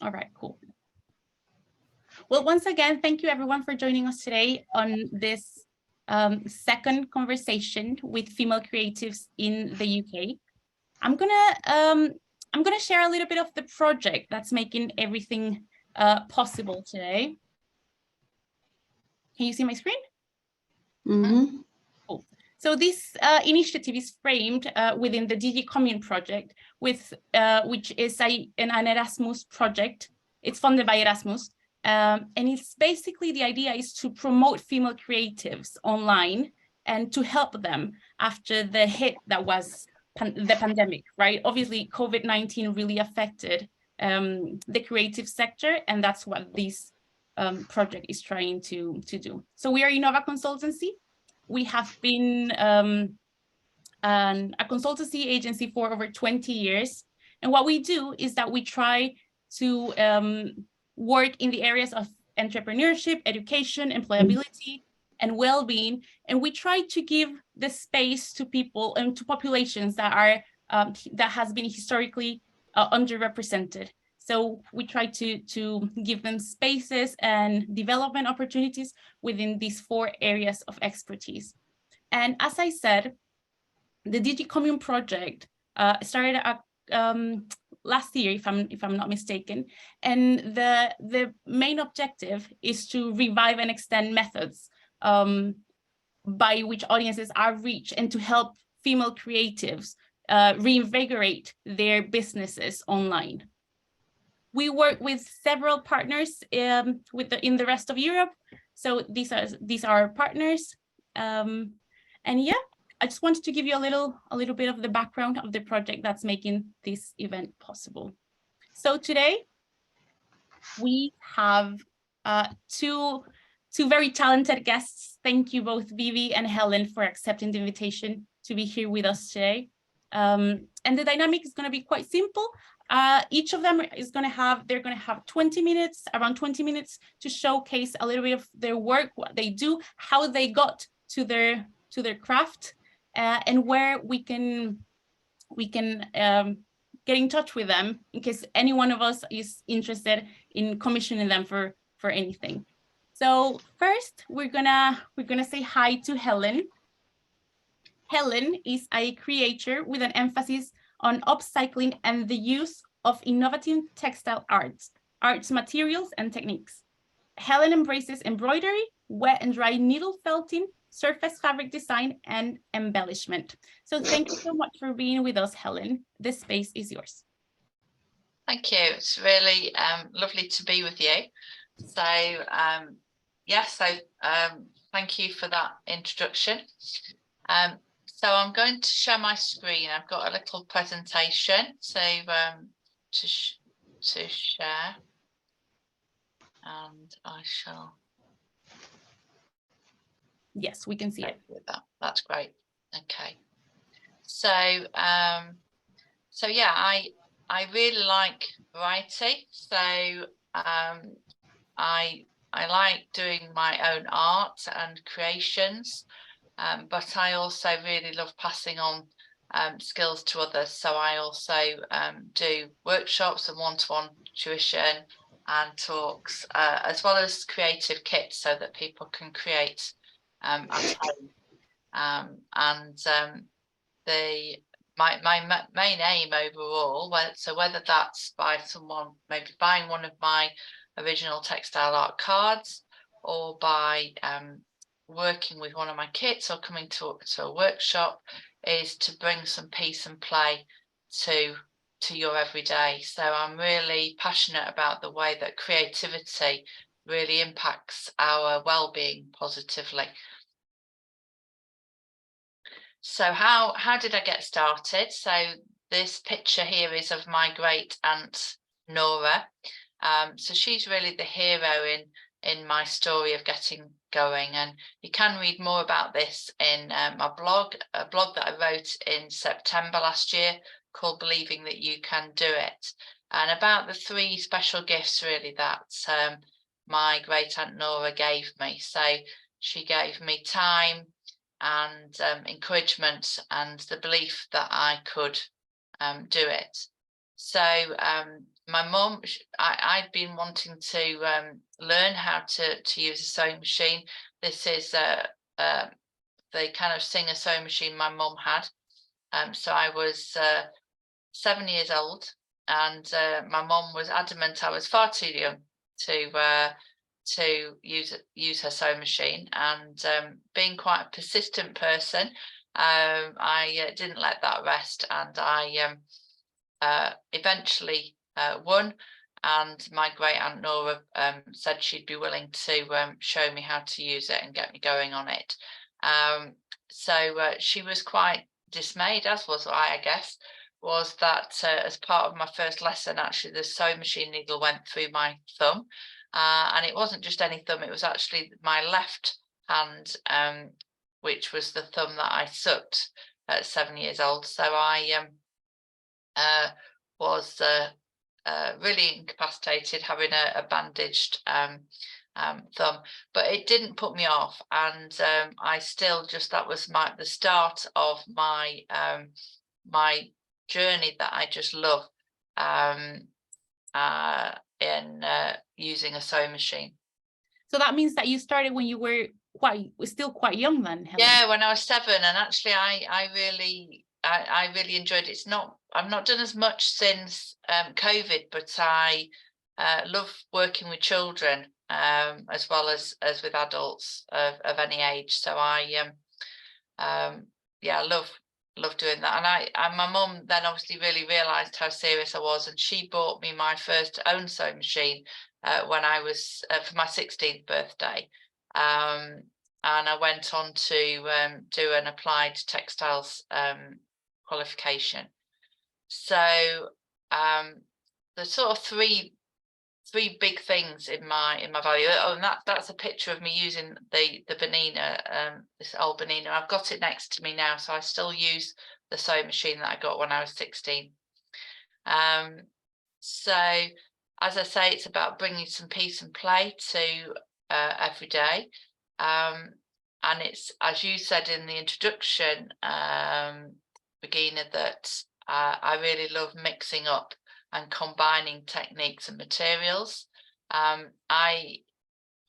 All right, cool. Well, once again, thank you everyone for joining us today on this second conversation with female creatives in the UK. I'm gonna share a little bit of the project that's making everything possible today. Can you see my screen? Mm-hmm. Cool. So this initiative is framed within the DIGIKOMMUNE project, which is an Erasmus project. It's funded by Erasmus. And it's basically, the idea is to promote female creatives online and to help them after the hit that was the pandemic, right? Obviously, COVID-19 really affected the creative sector, and that's what this project is trying to do. So we are Innova Consultancy. We have been a consultancy agency for over 20 years. And what we do is that we try to work in the areas of entrepreneurship, education, employability, and well-being. And we try to give the space to people and to populations that are that has been historically underrepresented. So we try to give them spaces and development opportunities within these 4 areas of expertise. And as I said, the DIGIKOMMUNE project started last year, if I'm not mistaken, and the main objective is to revive and extend methods by which audiences are reached and to help female creatives reinvigorate their businesses online. We work with several partners in the rest of Europe, so these are our partners, and yeah. I just wanted to give you a little bit of the background of the project that's making this event possible. So today we have two very talented guests. Thank you both, Vivi and Helen, for accepting the invitation to be here with us today. And the dynamic is going to be quite simple. Each of them is going to have, they're going to have 20 minutes, around 20 minutes, to showcase a little bit of their work, what they do, how they got to their craft, and where we can get in touch with them in case any one of us is interested in commissioning them for anything. So first, we're gonna say hi to Helen. Helen is a creator with an emphasis on upcycling and the use of innovative textile arts materials and techniques. Helen embraces embroidery, wet and dry needle felting, surface fabric design, and embellishment. So thank you so much for being with us, Helen. This space is yours. Thank you. It's really lovely to be with you. So thank you for that introduction. So I'm going to share my screen. I've got a little presentation to share, and I shall. Yes, we can see it. With that. That's great. Okay. So yeah, I really like variety. So I like doing my own art and creations, but I also really love passing on skills to others. So I also do workshops and one-to-one tuition and talks, as well as creative kits so that people can create at home. My main aim overall, so whether that's by someone maybe buying one of my original textile art cards, or by working with one of my kits, or coming to a workshop, is to bring some peace and play to your everyday. So I'm really passionate about the way that creativity really impacts our well-being positively. So how did I get started? So this picture here is of my great aunt Nora. So she's really the hero in my story of getting going, and you can read more about this in my blog, a blog that I wrote in September last year called Believing That You Can Do It, and about the 3 special gifts really that my great aunt Nora gave me. So she gave me time and encouragement and the belief that I could do it. So my mum, I'd been wanting to learn how to use a sewing machine. This is the kind of Singer sewing machine my mum had. So I was 7 years old, and my mum was adamant I was far too young to use her sewing machine. And being quite a persistent person, I didn't let that rest, and I eventually won. And my great aunt Nora said she'd be willing to show me how to use it and get me going on it. So she was quite dismayed, as was I guess, was that as part of my first lesson, actually the sewing machine needle went through my thumb, and it wasn't just any thumb, it was actually my left hand, which was the thumb that I sucked at 7 years old. So I was really incapacitated, having a bandaged thumb, but it didn't put me off. And I still that was the start of my my journey that I just love in using a sewing machine. So that means that you started when you were still quite young then, Helen? Yeah, when I was 7, and actually I really enjoyed it. I've not done as much since COVID, but I love working with children as well as with adults of any age. So I love doing that. And my mum then obviously really realised how serious I was, and she bought me my first own sewing machine when I was for my 16th birthday. And I went on to do an applied textiles qualification. So the sort of three big things in my value. Oh, and that's a picture of me using the Bernina, this old Bernina. I've got it next to me now, so I still use the sewing machine that I got when I was 16. So as I say, it's about bringing some peace and play to every day. And it's, as you said in the introduction, Regina, that I really love mixing up and combining techniques and materials. I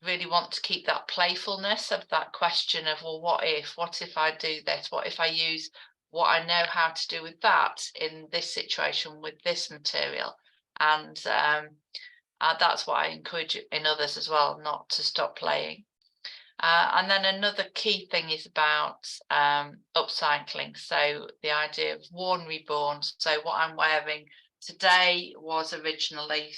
really want to keep that playfulness of that question of, well, what if I do this? What if I use what I know how to do with that in this situation with this material? And that's what I encourage in others as well, not to stop playing. And then another key thing is about upcycling. So the idea of worn reborn. So what I'm wearing today was originally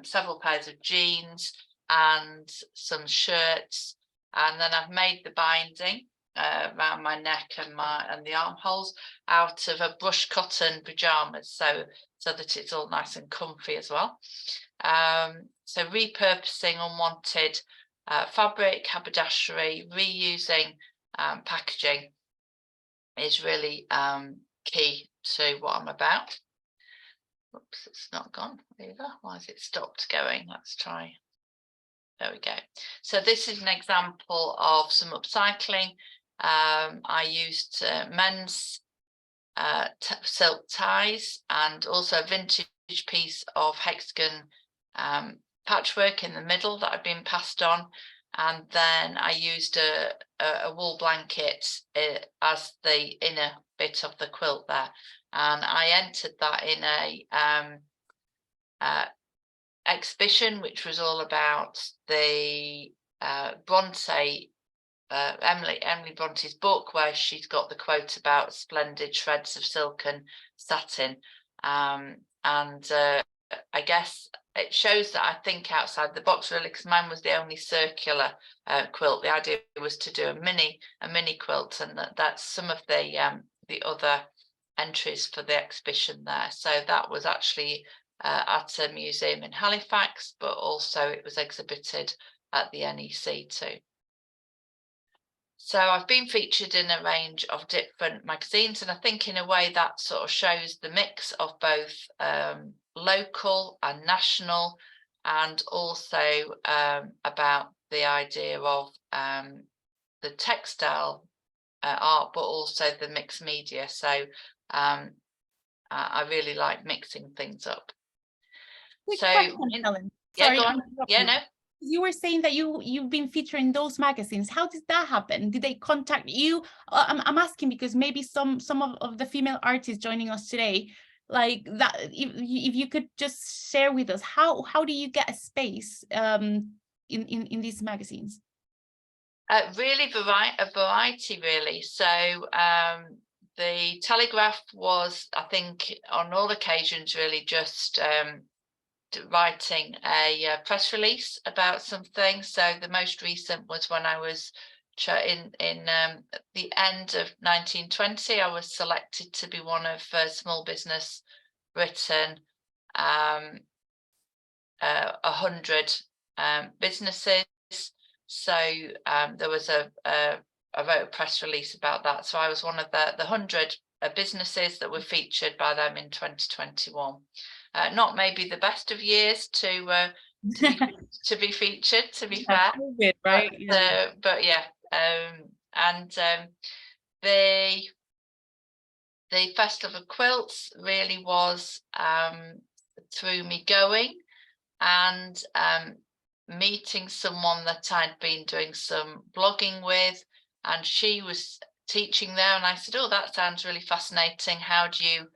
several pairs of jeans and some shirts, and then I've made the binding around my neck and the armholes out of a brushed cotton pajamas, so that it's all nice and comfy as well. So repurposing unwanted fabric, haberdashery, reusing packaging is really key to what I'm about. Oops, it's not gone either. Why has it stopped going? Let's try. There we go. So this is an example of some upcycling. I used men's silk ties and also a vintage piece of hexagon patchwork in the middle that had been passed on, and then I used a wool blanket as the inner bit of the quilt there, and I entered that in a exhibition which was all about the Bronte, Emily Bronte's book, where she's got the quote about splendid shreds of silk and satin, and I guess it shows that I think outside the box really, because mine was the only circular quilt. The idea was to do a mini quilt, and that's some of the other entries for the exhibition there. So that was actually at a museum in Halifax, but also it was exhibited at the NEC too. So I've been featured in a range of different magazines, and I think in a way that sort of shows the mix of both local and national, and also about the idea of the textile art, but also the mixed media. So I really like mixing things up. Quick So question, Helen. yeah, Sorry go to on. interrupt Yeah, you. no. You were saying that you've been featured in those magazines. How did that happen? Did they contact you? I'm asking because maybe some of the female artists joining us today, like that, if you could just share with us how do you get a space in these magazines? Really a variety, really. So the Telegraph was, I think, on all occasions, really just writing a press release about something. So the most recent was when I was in the end of 1920. I was selected to be one of Small Business Britain, 100 businesses. So there was I wrote a press release about that. So I was one of the 100 businesses that were featured by them in 2021. Not maybe the best of years to be featured, to be fair. COVID, right? But yeah, and the Festival of Quilts really was through me going and meeting someone that I'd been doing some blogging with, and she was teaching there, and I said, oh, that sounds really fascinating. How do you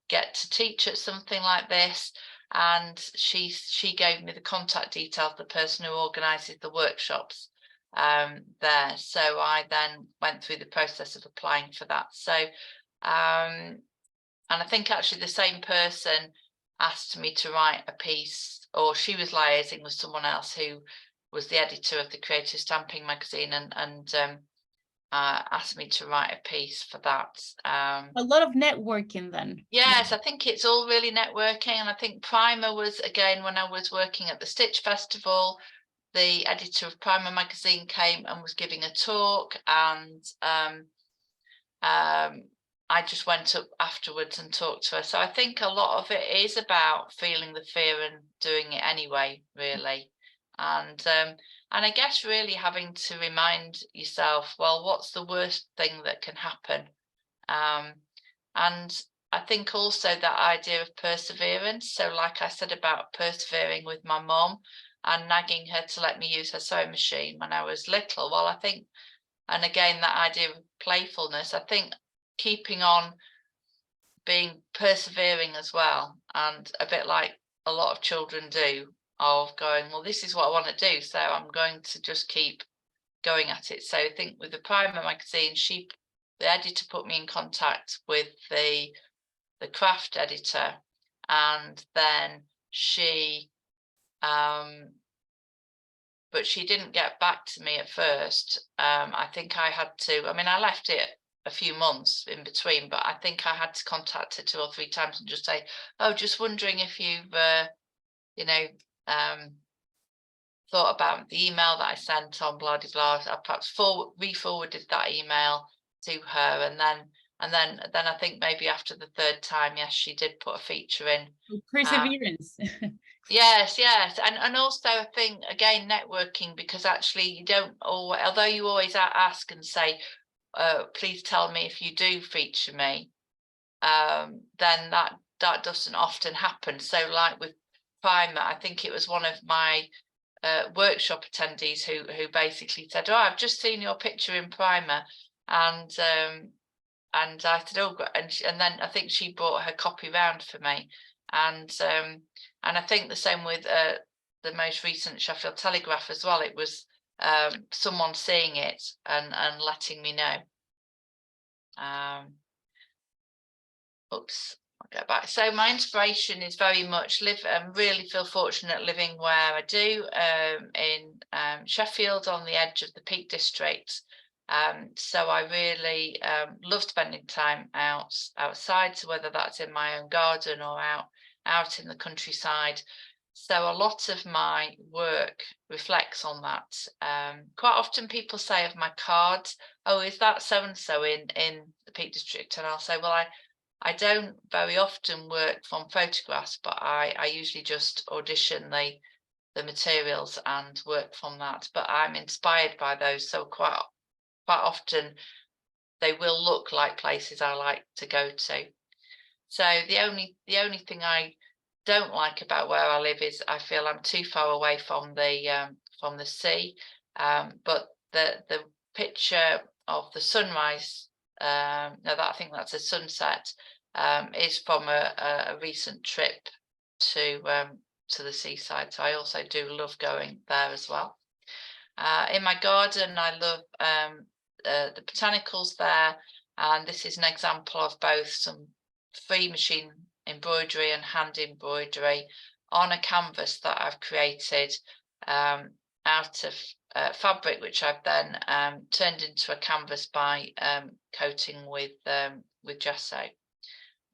get to teach at something like this? And she gave me the contact details of the person who organizes the workshops there. So I then went through the process of applying for that. So and I think actually the same person asked me to write a piece, or she was liaising with someone else who was the editor of the Creative Stamping magazine, and asked me to write a piece for that. A lot of networking then. Yes, I think it's all really networking, and I think Primer was, again, when I was working at the Stitch Festival, the editor of Primer magazine came and was giving a talk, and I just went up afterwards and talked to her. So I think a lot of it is about feeling the fear and doing it anyway, really. And I guess really having to remind yourself, well, what's the worst thing that can happen? And I think also that idea of perseverance. So like I said about persevering with my mum and nagging her to let me use her sewing machine when I was little. Well, I think, and again, that idea of playfulness, I think keeping on being persevering as well, and a bit like a lot of children do, of going, well, this is what I want to do, so I'm going to just keep going at it. So I think with the Primer magazine, the editor put me in contact with the craft editor, and then she but she didn't get back to me at first. I think I had to, I left it a few months in between, but I think I had to contact her 2 or 3 times and just say, oh, just wondering if you've thought about the email that I sent on blah de blah. I perhaps re-forwarded that email to her, and then I think maybe after the 3rd time, yes, she did put a feature in. Perseverance. Yes, and also I think, again, networking, because actually you don't always, although you always ask and say, please tell me if you do feature me, then that doesn't often happen. So like with Primer, I think it was one of my workshop attendees who basically said, oh, I've just seen your picture in Primer, and I said, oh, and then I think she brought her copy round for me, and I think the same with the most recent Sheffield Telegraph as well. It was someone seeing it and letting me know. Oops, I'll go back. So my inspiration is very much really feel fortunate living where I do, in Sheffield, on the edge of the Peak District. So I really love spending time outside, so whether that's in my own garden or out in the countryside. So a lot of my work reflects on that. Quite often people say of my cards, oh, is that so-and-so in the Peak District? And I'll say, well, I don't very often work from photographs, but I usually just audition the materials and work from that. But I'm inspired by those, so quite often they will look like places I like to go to. So the only thing I don't like about where I live is I feel I'm too far away from the sea. But the picture of the sunrise, no, I think that's a sunset, is from a recent trip to the seaside. So I also do love going there as well. In my garden, I love the botanicals there, and this is an example of both some free machine embroidery and hand embroidery on a canvas that I've created out of fabric, which I've then turned into a canvas by coating with gesso.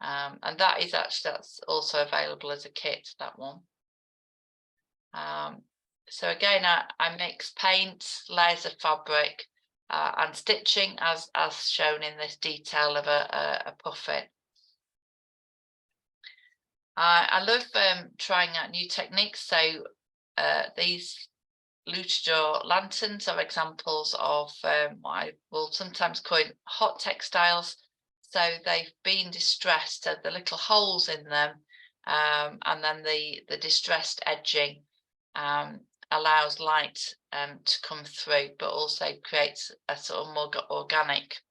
And that's also available as a kit, that one. So again, I mix paint, layers of fabric, and stitching as shown in this detail of a puffin. I love trying out new techniques. So these luchador lanterns are examples of what I will sometimes call hot textiles. So they've been distressed, the little holes in them, and then the distressed edging allows light to come through, but also creates a sort of more organic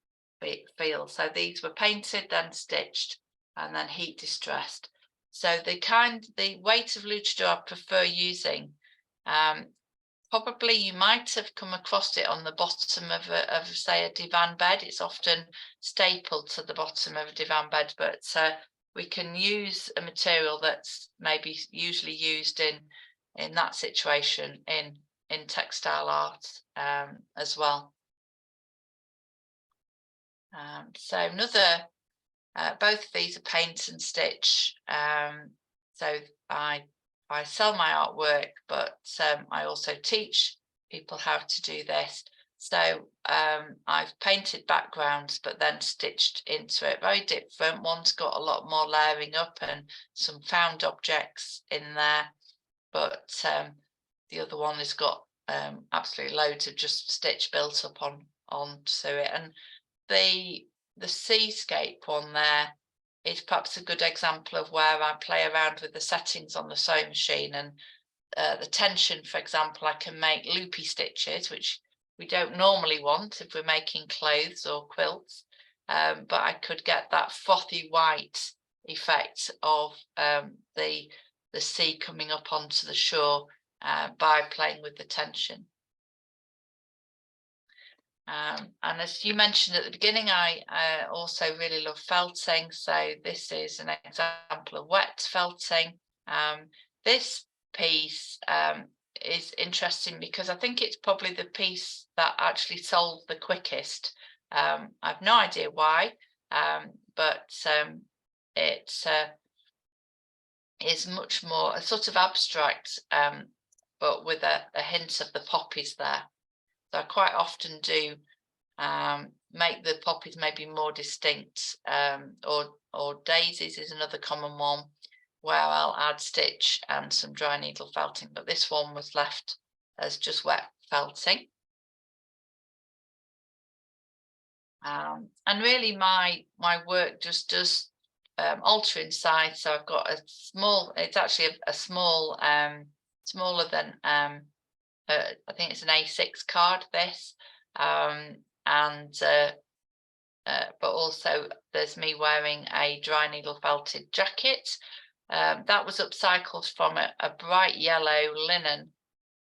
feel. So these were painted, then stitched, and then heat distressed. So the weight of luchador I prefer using, probably you might have come across it on the bottom of say a divan bed. It's often stapled to the bottom of a divan bed, but we can use a material that's maybe usually used in that situation in textile art as well. So another, both of these are paint and stitch. So I sell my artwork, but I also teach people how to do this. So I've painted backgrounds, but then stitched into it. Very different. One's got a lot more layering up and some found objects in there, but the other one has got absolutely loads of just stitch built up onto it. And the seascape one there is perhaps a good example of where I play around with the settings on the sewing machine, and the tension, for example, I can make loopy stitches, which we don't normally want if we're making clothes or quilts, but I could get that frothy white effect of the sea coming up onto the shore by playing with the tension. And as you mentioned at the beginning, I also really love felting. So this is an example of wet felting. This piece is interesting because I think it's probably the piece that actually sold the quickest. I've no idea why, but it is much more a sort of abstract, but with a hint of the poppies there. So I quite often do make the poppies maybe more distinct, or daisies is another common one where I'll add stitch and some dry needle felting, but this one was left as just wet felting. And really my work just does alter in size. So I've got a small, it's actually a small, smaller than I think it's an A6 card, this, but also there's me wearing a dry needle felted jacket. That was upcycled from a bright yellow linen,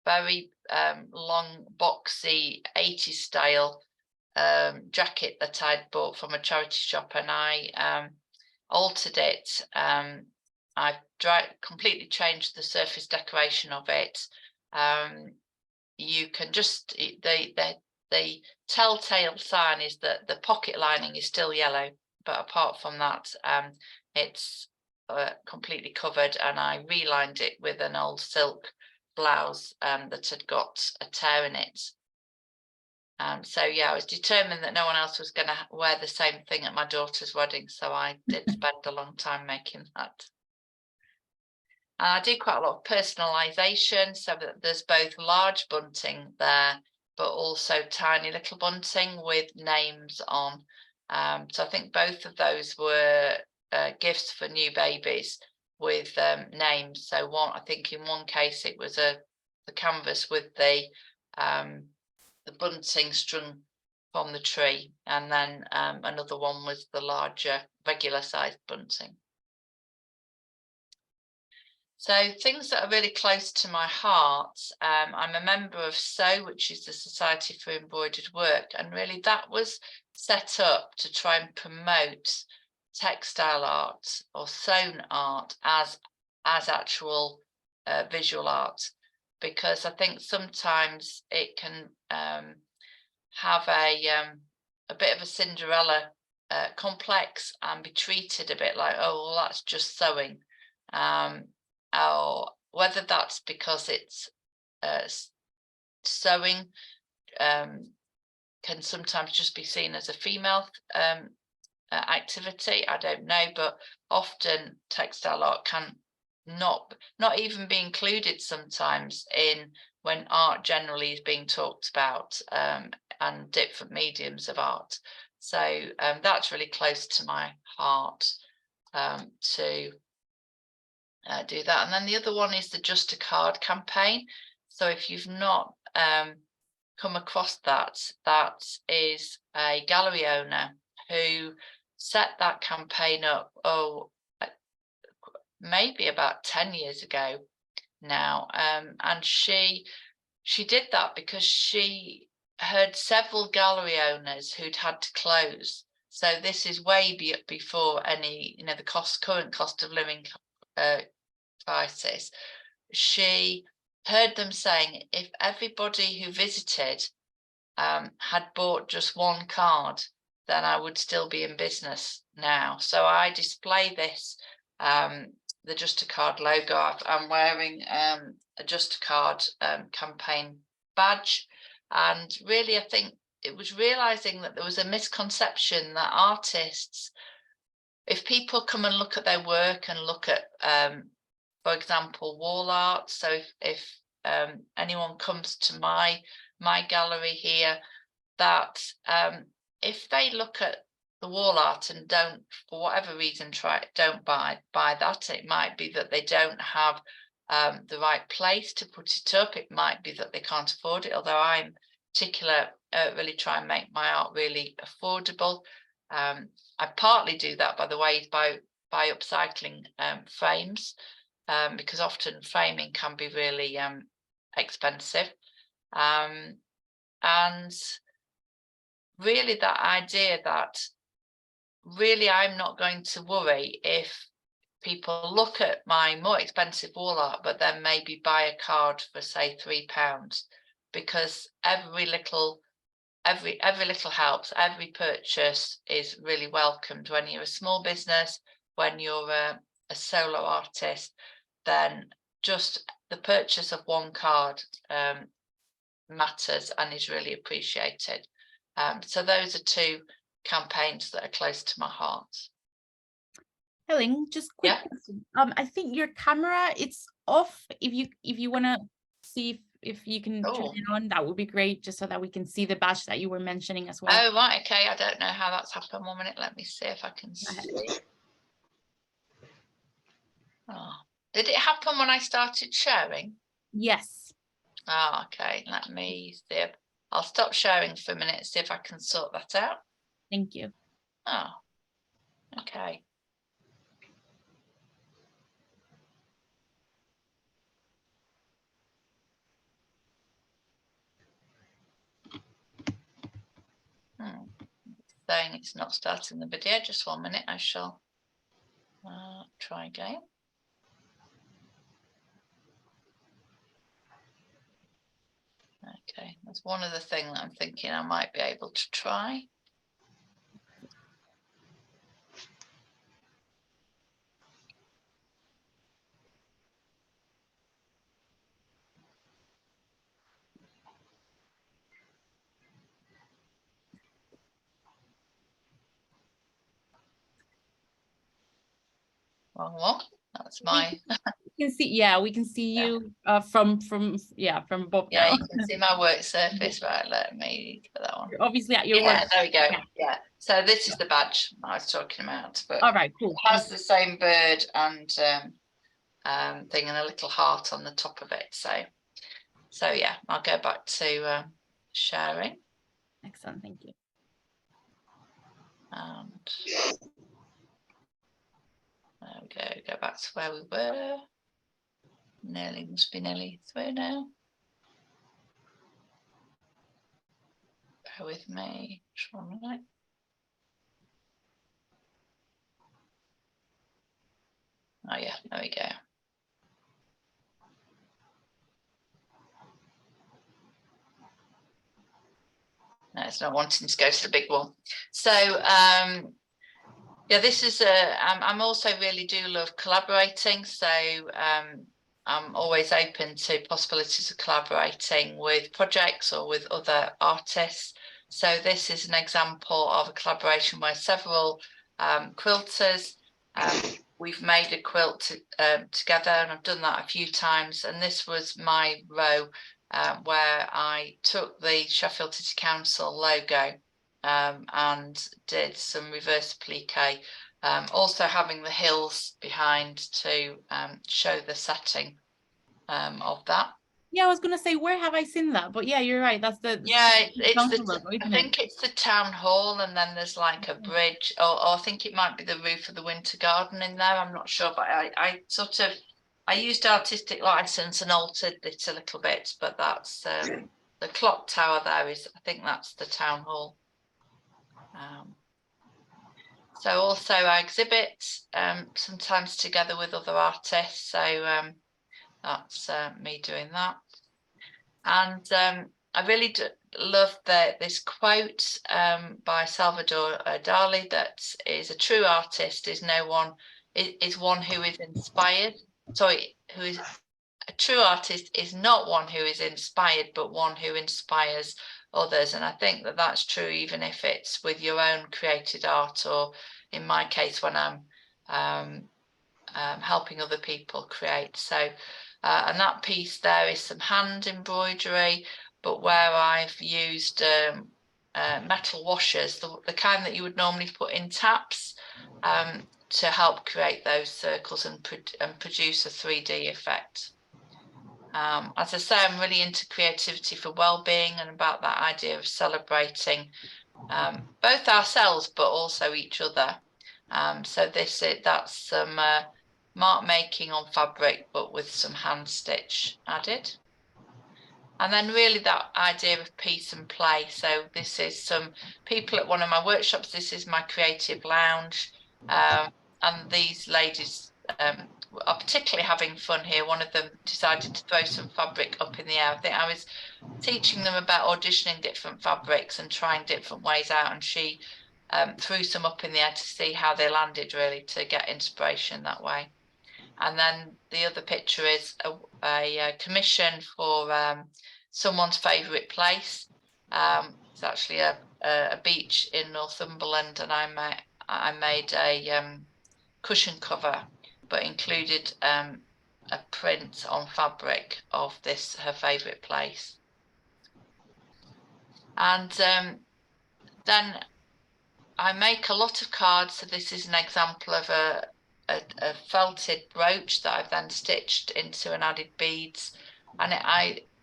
very long, boxy 80s style jacket that I'd bought from a charity shop, and I altered it. I've completely changed the surface decoration of it. You can just, the telltale sign is that the pocket lining is still yellow, but apart from that, it's completely covered, and I relined it with an old silk blouse that had got a tear in it. So yeah, I was determined that no one else was going to wear the same thing at my daughter's wedding, so I did spend a long time making that. I do quite a lot of personalisation, so that there's both large bunting there, but also tiny little bunting with names on. So I think both of those were gifts for new babies. with names. So I think in one case it was the canvas with the bunting strung from the tree, and then another one was the larger regular sized bunting. So things that are really close to my heart, I'm a member of SEW, which is the Society for Embroidered Work, and really that was set up to try and promote textile art or sewn art as actual visual art, because I think sometimes it can have a bit of a Cinderella complex and be treated a bit like, oh, well, that's just sewing. Or whether that's because it's sewing can sometimes just be seen as a female activity, I don't know, but often textile art can not even be included sometimes in when art generally is being talked about, and different mediums of art. So that's really close to my heart to do that. And then the other one is the Just a Card campaign. So if you've not come across that, that is a gallery owner who set that campaign up, maybe about 10 years ago now. And she did that because she heard several gallery owners who'd had to close. So this is way before any, the current cost of living crisis. She heard them saying, if everybody who visited had bought just one card, then I would still be in business now. So I display this, the Just a Card logo. I'm wearing a Just a Card campaign badge. And really, I think it was realizing that there was a misconception that artists, if people come and look at their work and look at, for example, wall art. So if anyone comes to my gallery here, that if they look at the wall art and don't, for whatever reason, don't buy that, it might be that they don't have the right place to put it up. It might be that they can't afford it, although I'm particular really try and make my art really affordable. I partly do that, by the way, by upcycling frames, because often framing can be really expensive. And really that idea that really I'm not going to worry if people look at my more expensive wall art, but then maybe buy a card for, say, £3, because every little helps. Every purchase is really welcomed. When you're a small business, when you're a solo artist, then just the purchase of one card matters and is really appreciated. So those are two campaigns that are close to my heart. Helen, just quick question. I think your camera, it's off. If you want to see if you can turn it on, that would be great, just so that we can see the badge that you were mentioning as well. Oh, right, okay. I don't know how that's happened. 1 minute, let me see if I can see. Oh, did it happen when I started sharing? Yes. Oh, okay. Let me see. I'll stop sharing for a minute, see if I can sort that out. Thank you. Oh, okay. Saying it's not starting the video. Just 1 minute. I shall try again. Okay, that's one of the things that I'm thinking I might be able to try. Wrong one. That's my. You can see, yeah, we can see you from above. Yeah, now. you can see my work surface. Right, let me put that one. You're obviously at your Yeah, work. there we go. Yeah. Yeah. So this is the badge I was talking about. But all right, cool. it has the same bird and thing and a little heart on the top of it. So yeah, I'll go back to sharing. Excellent, thank you. And there we go back to where we were. Must be nearly through now. Bear with me, just 1 minute. Oh yeah, there we go. No, it's not wanting to go to the big one. So yeah, this is I'm also really do love collaborating. So I'm always open to possibilities of collaborating with projects or with other artists. So this is an example of a collaboration where several quilters, we've made a quilt together, and I've done that a few times. And this was my row where I took the Sheffield City Council logo and did some reverse applique, also having the hills behind to show the setting of that. Yeah, I was gonna say, where have I seen that? But yeah, you're right. That's the I think it's the town hall, and then there's like a bridge, or I think it might be the roof of the Winter Garden in there. I'm not sure, but I used artistic license and altered it a little bit. But that's the clock tower there is, I think that's the town hall. So also I exhibit sometimes together with other artists. So that's me doing that. And I really love this quote by Salvador Dali, that is, a true artist is one who is inspired. Sorry, a true artist is not one who is inspired, but one who inspires others. And I think that that's true even if it's with your own created art, or in my case when I'm helping other people create. So and that piece there is some hand embroidery, but where I've used metal washers, the kind that you would normally put in taps, to help create those circles and produce a 3D effect. As I say, I'm really into creativity for well-being, and about that idea of celebrating both ourselves but also each other. So that's some mark making on fabric, but with some hand stitch added. And then really that idea of peace and play. So this is some people at one of my workshops. This is my creative lounge, and these ladies are particularly having fun here. One of them decided to throw some fabric up in the air. I think I was teaching them about auditioning different fabrics and trying different ways out, and she threw some up in the air to see how they landed, really, to get inspiration that way. And then the other picture is a commission for someone's favourite place. It's actually a beach in Northumberland, and I made a cushion cover, but included a print on fabric of her favourite place. And then I make a lot of cards. So this is an example of a felted brooch that I've then stitched into and added beads. And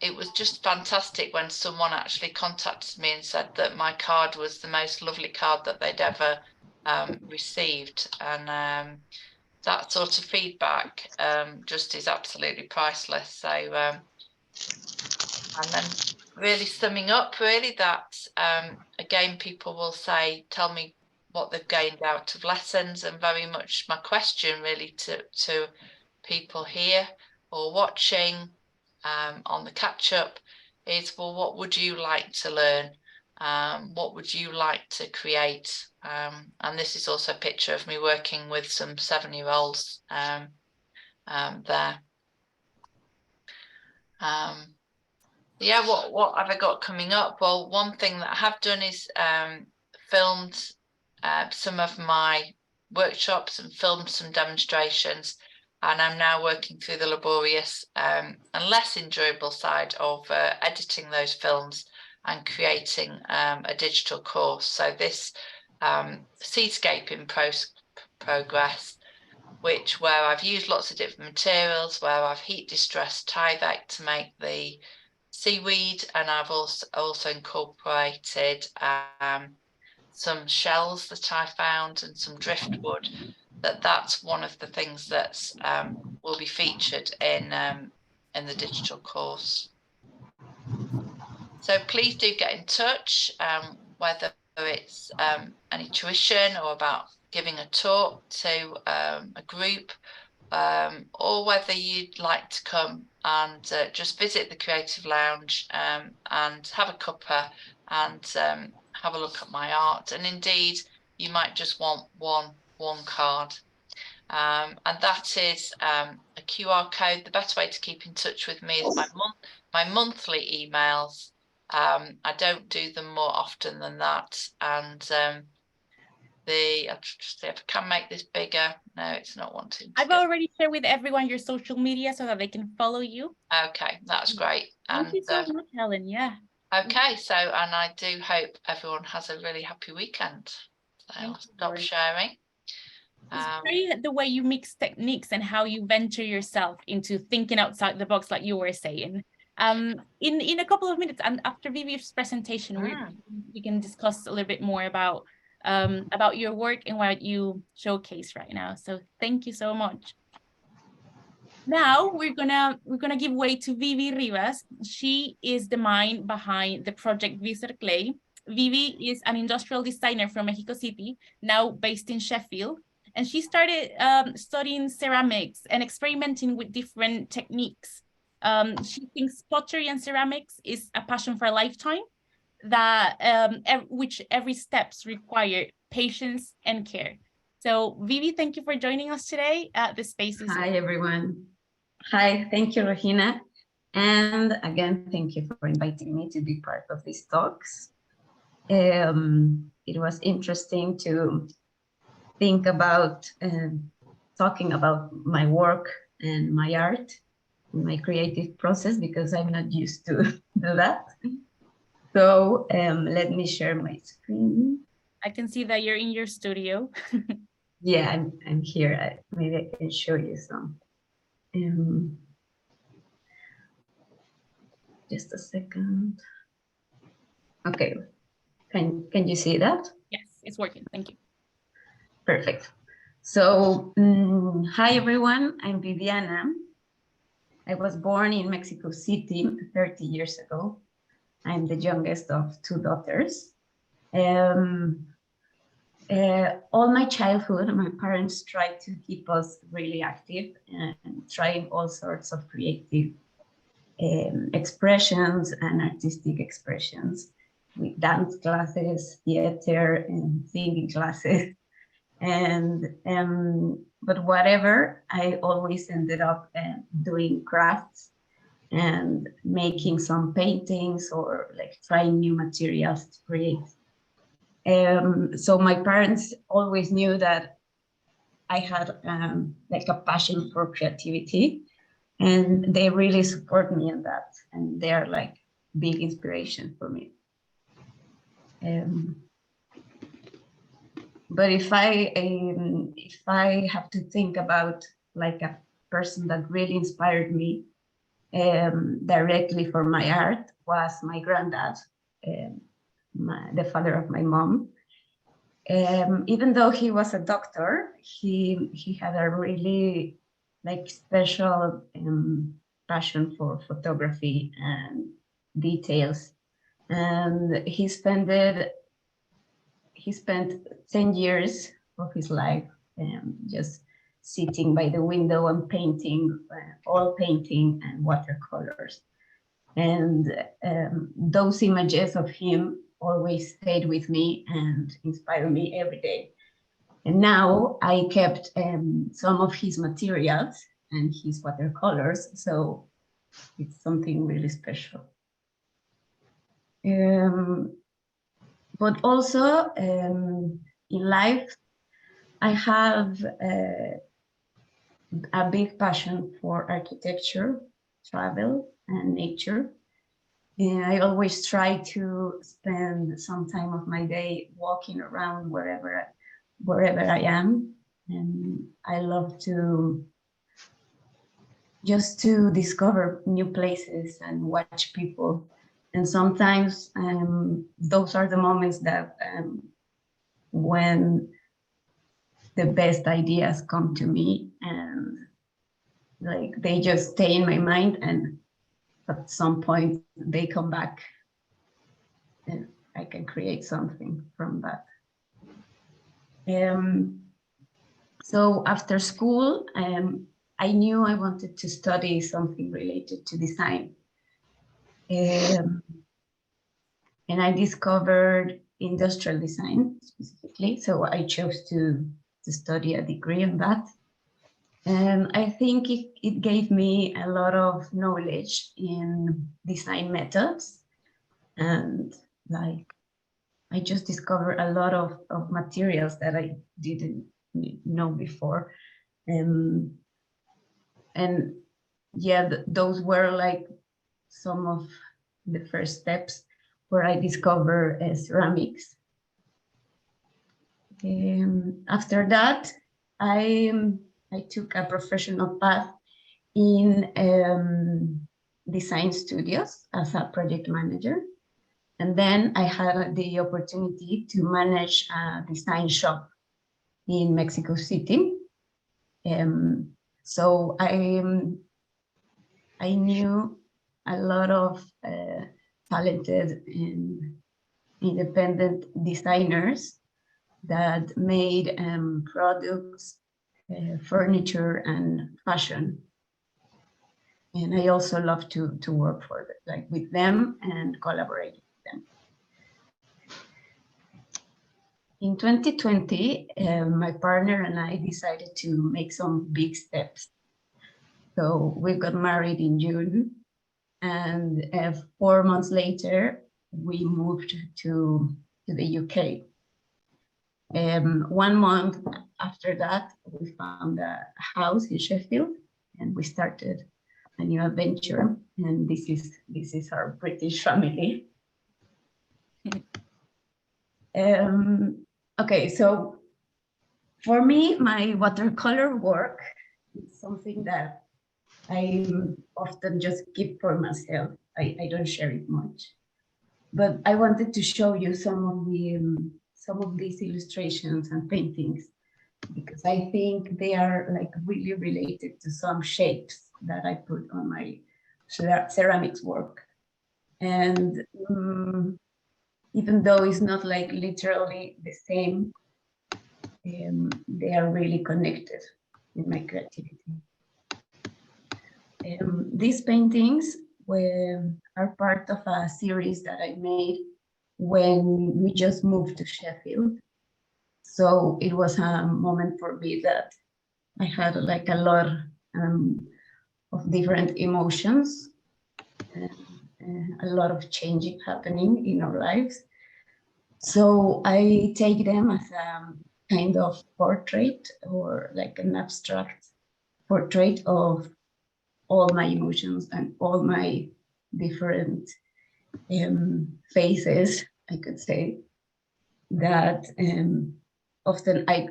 it was just fantastic when someone actually contacted me and said that my card was the most lovely card that they'd ever received. And that sort of feedback just is absolutely priceless. So and then really summing up, really, that again, people will say, tell me what they've gained out of lessons. And very much my question really to people here or watching on the catch up is, well, what would you like to learn? What would you like to create? And this is also a picture of me working with some 7-year-olds there. Yeah, what have I got coming up? Well, one thing that I have done is filmed some of my workshops and filmed some demonstrations, and I'm now working through the laborious and less enjoyable side of editing those films and creating a digital course. So this seascape in progress where I've used lots of different materials, where I've heat distressed Tyvek to make the seaweed, and I've also incorporated some shells that I found and some driftwood. That's one of the things that will be featured in the digital course. So please do get in touch, whether it's any tuition or about giving a talk to a group, or whether you'd like to come and just visit the Creative Lounge and have a cuppa and have a look at my art. And indeed, you might just want one card. And that is a QR code. The best way to keep in touch with me is my monthly emails. I don't do them more often than that. And I'll just see if I can make this bigger. No, it's not wanting to. I've already shared with everyone your social media so that they can follow you. Okay, that's great. Thank you so much, Helen. Yeah. Okay, so, and I do hope everyone has a really happy weekend. So I'll stop sharing. It's great the way you mix techniques and how you venture yourself into thinking outside the box, like you were saying. In a couple of minutes, and after Vivi's presentation, we can discuss a little bit more about your work and what you showcase right now. So thank you so much. Now we're gonna give way to Vivi Rivas. She is the mind behind the project Visor Clay. Vivi is an industrial designer from Mexico City, now based in Sheffield. And she started studying ceramics and experimenting with different techniques. She thinks pottery and ceramics is a passion for a lifetime, that which every steps require patience and care. So Vivi, thank you for joining us today. The space is Hi, everyone. Hi, thank you, Regina. And again, thank you for inviting me to be part of these talks. It was interesting to think about talking about my work and my art, my creative process, because I'm not used to do that. So let me share my screen. I can see that you're in your studio. Yeah, I'm here. Maybe I can show you some. Just a second. Okay, can you see that? Yes, it's working. Thank you. Perfect. So, hi everyone, I'm Viviana. I was born in Mexico City 30 years ago. I'm the youngest of two daughters. All my childhood, my parents tried to keep us really active and trying all sorts of creative expressions and artistic expressions, with dance classes, theater, and singing classes. And but whatever, I always ended up doing crafts and making some paintings or like trying new materials to create. So my parents always knew that I had like a passion for creativity, and they really support me in that, and they are like big inspiration for me. But if I have to think about like a person that really inspired me directly for my art, was my granddad, the father of my mom. Even though he was a doctor, he had a really like special passion for photography and details, and he spent 10 years of his life just sitting by the window and painting, oil painting and watercolors. And those images of him always stayed with me and inspired me every day. And now I kept some of his materials and his watercolors, so it's something really special. But also in life, I have a big passion for architecture, travel, and nature. And I always try to spend some time of my day walking around wherever I am. and I love to just to discover new places and watch people. And sometimes those are the moments that when the best ideas come to me, and like they just stay in my mind, and at some point they come back and I can create something from that. So after school, I knew I wanted to study something related to design. And I discovered industrial design specifically. So I chose to study a degree in that. And I think it gave me a lot of knowledge in design methods. And like, I just discovered a lot of materials that I didn't know before. And yeah, those were like some of the first steps where I discovered ceramics. After that, I took a professional path in design studios as a project manager. And then I had the opportunity to manage a design shop in Mexico City. So I knew a lot of talented and independent designers that made products, furniture, and fashion. And I also love to work with them and collaborate with them. In 2020, my partner and I decided to make some big steps. So we got married in June, and 4 months later, we moved to the UK. 1 month after that, we found a house in Sheffield, and we started a new adventure. And this is our British family. Okay, so for me, my watercolor work is something that I often just keep for myself. I don't share it much, but I wanted to show you some of these illustrations and paintings, because I think they are like really related to some shapes that I put on my ceramics work. And even though it's not like literally the same, they are really connected in my creativity. These paintings are part of a series that I made when we just moved to Sheffield. So it was a moment for me that I had like a lot of different emotions, a lot of changing happening in our lives. So I take them as a kind of portrait, or like an abstract portrait of all my emotions and all my different phases, I could say, that often I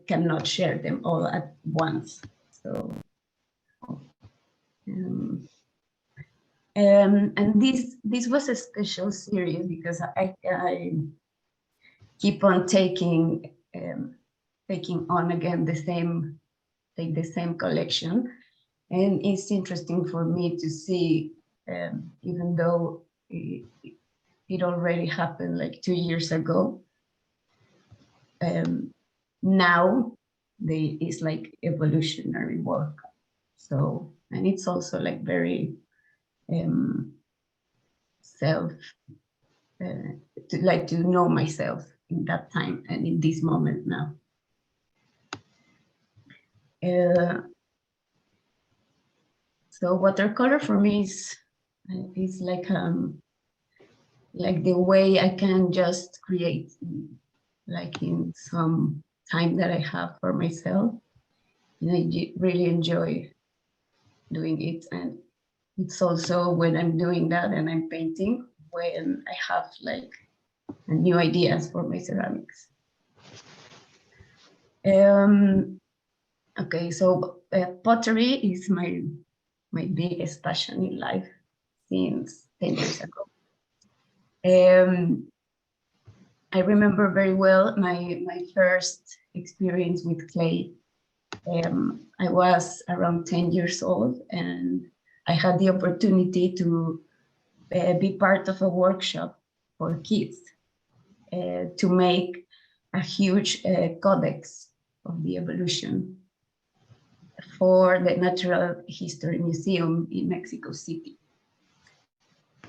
cannot share them all at once. So and this was a special series because I keep on taking on again the same collection. And it's interesting for me to see, even though it already happened like 2 years ago, now it's like evolutionary work. So, and it's also like very to know myself in that time and in this moment now. So watercolor for me is like the way I can just create, like in some time that I have for myself. And I really enjoy doing it. And it's also when I'm doing that and I'm painting, when I have like new ideas for my ceramics. Okay, so pottery is my biggest passion in life since 10 years ago. I remember very well my first experience with clay. I was around 10 years old, and I had the opportunity to be part of a workshop for kids to make a huge codex of the evolution for the Natural History Museum in Mexico City.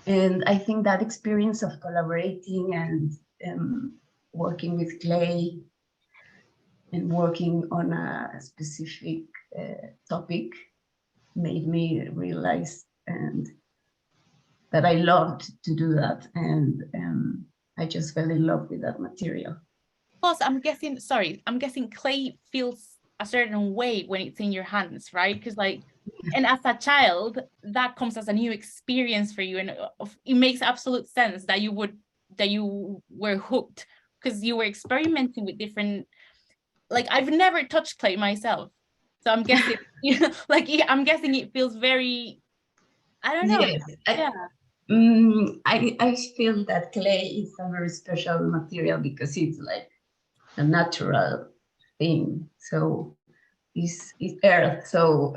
And I think that experience of collaborating and working with clay and working on a specific topic made me realize that I loved to do that. And I just fell in love with that material. Plus, I'm guessing clay feels a certain way when it's in your hands, right? Because like, and as a child, that comes as a new experience for you, and it makes absolute sense that you were hooked because you were experimenting with different. Like, I've never touched clay myself, so I'm guessing, I'm guessing it feels very. I don't know. Yes, Yeah. I feel that clay is a very special material because it's like a natural thing. So it's earth. So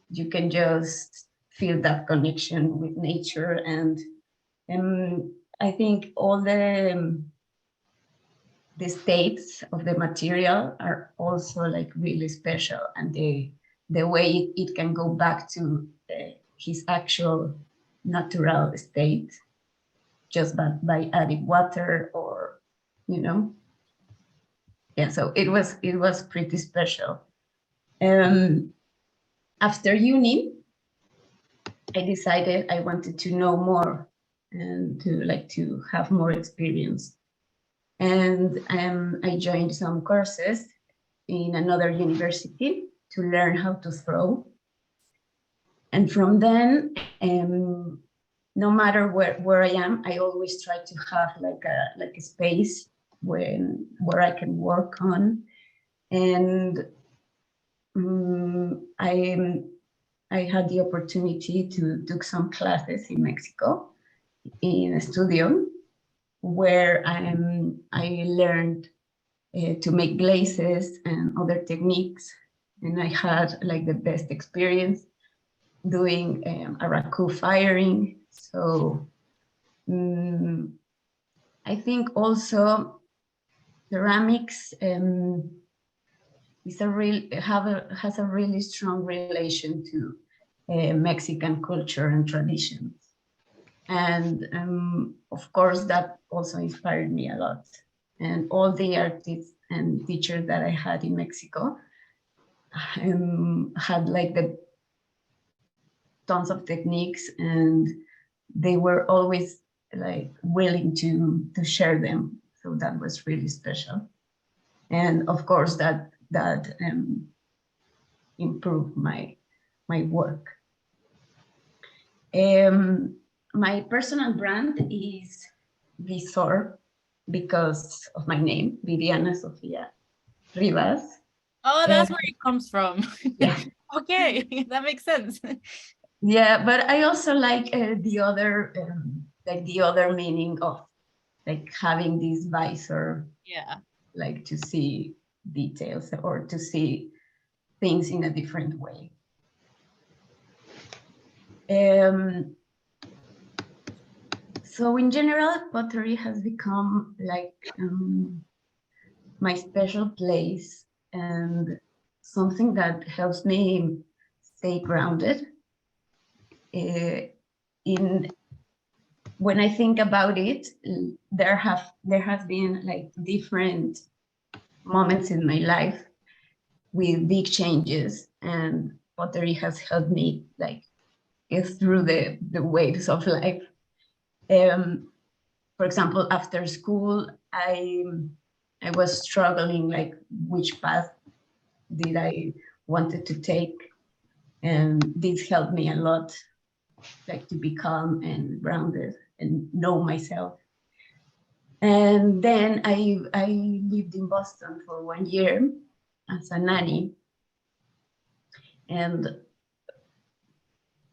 you can just feel that connection with nature. And I think all the states of the material are also like really special. And the way it can go back to his actual natural state just by adding water or, yeah, so it was pretty special. After uni, I decided I wanted to know more and to have more experience. And I joined some courses in another university to learn how to throw. And from then, no matter where I am, I always try to have like a space where I can work on. And I had the opportunity to do some classes in Mexico in a studio where I learned to make glazes and other techniques. And I had like the best experience doing a raku firing. So I think also ceramics has a really strong relation to Mexican culture and traditions. And of course, that also inspired me a lot. And all the artists and teachers that I had in Mexico had like the tons of techniques, and they were always like willing to share them. So that was really special. And of course, that improved my work. My personal brand is Visor because of my name, Viviana Sofia Rivas. Oh, that's where it comes from. Yeah. Okay, that makes sense. Yeah, but I also like the other meaning of like having this visor. Yeah. Like to see details or to see things in a different way. So in general, pottery has become like my special place and something that helps me stay grounded. When I think about it, there have been like different moments in my life with big changes, and pottery has helped me like get through the waves of life. For example, after school, I was struggling like which path did I wanted to take, and this helped me a lot, like to be calm and grounded and know myself. And then I lived in Boston for 1 year, as a nanny. And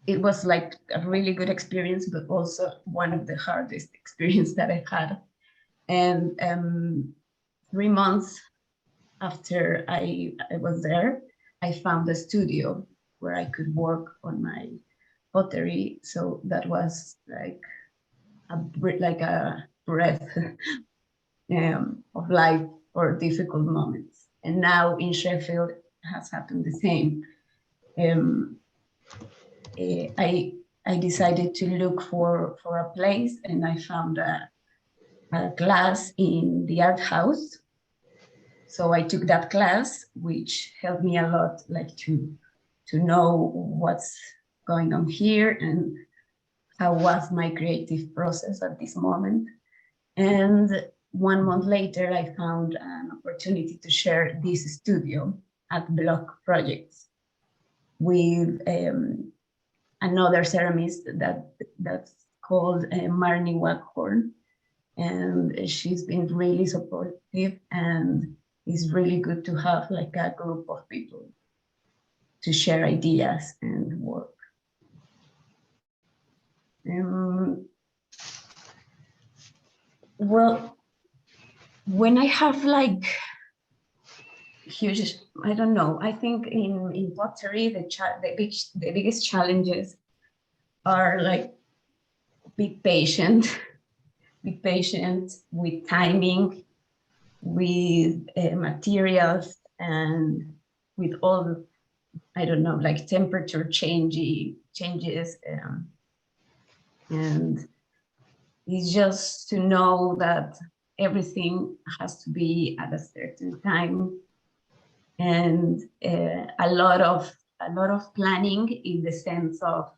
it was like a really good experience, but also one of the hardest experience that I had. And 3 months after I was there, I found a studio where I could work on my pottery. So that was like a breath of life for difficult moments. And now in Sheffield has happened the same. I decided to look for a place, and I found a class in the art house. So I took that class, which helped me a lot, like to know what's going on here and how was my creative process at this moment. And 1 month later, I found an opportunity to share this studio at Block Projects with another ceramist that's called Marnie Waghorn. And she's been really supportive, and it's really good to have like a group of people to share ideas and work. Well, when I have like huge, I don't know, I think in pottery, the biggest challenges are like be patient with timing, with materials, and with all, I don't know, like temperature changes. And it's just to know that everything has to be at a certain time, and a lot of planning in the sense of